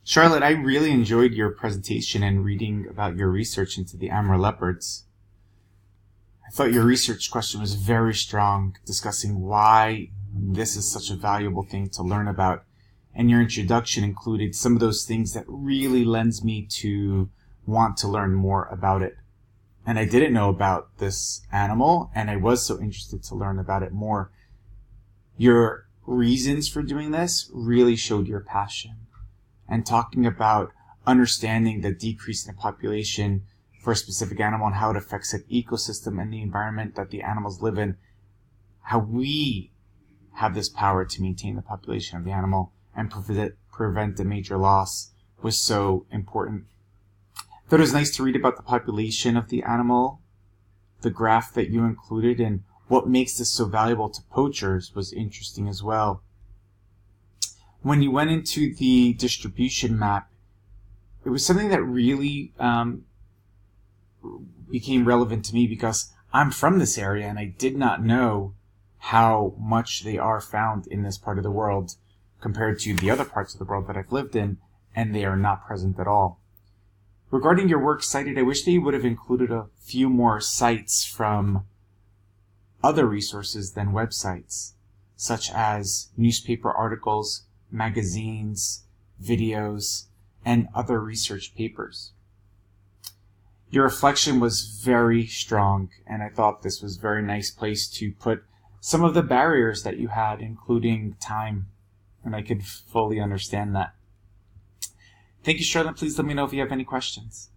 Charlotte, I really enjoyed your presentation and reading about your research into the Amur leopards. I thought your research question was very strong, discussing why this is such a valuable thing to learn about. And your introduction included some of those things that really lends me to want to learn more about it. And I didn't know about this animal, and I was so interested to learn about it more. Your reasons for doing this really showed your passion. And talking about understanding the decrease in the population for a specific animal and how it affects an ecosystem and the environment that the animals live in, how we have this power to maintain the population of the animal and prevent a major loss was so important. I thought it was nice to read about the population of the animal. The graph that you included and what makes this so valuable to poachers was interesting as well. When you went into the distribution map, it was something that really became relevant to me because I'm from this area and I did not know how much they are found in this part of the world compared to the other parts of the world that I've lived in, and they are not present at all. Regarding your work cited, I wish that you would have included a few more sites from other resources than websites, such as newspaper articles, magazines, videos, and other research papers. Your reflection was very strong, and I thought this was a very nice place to put some of the barriers that you had, including time, and I could fully understand that. Thank you, Charlotte. Please let me know if you have any questions.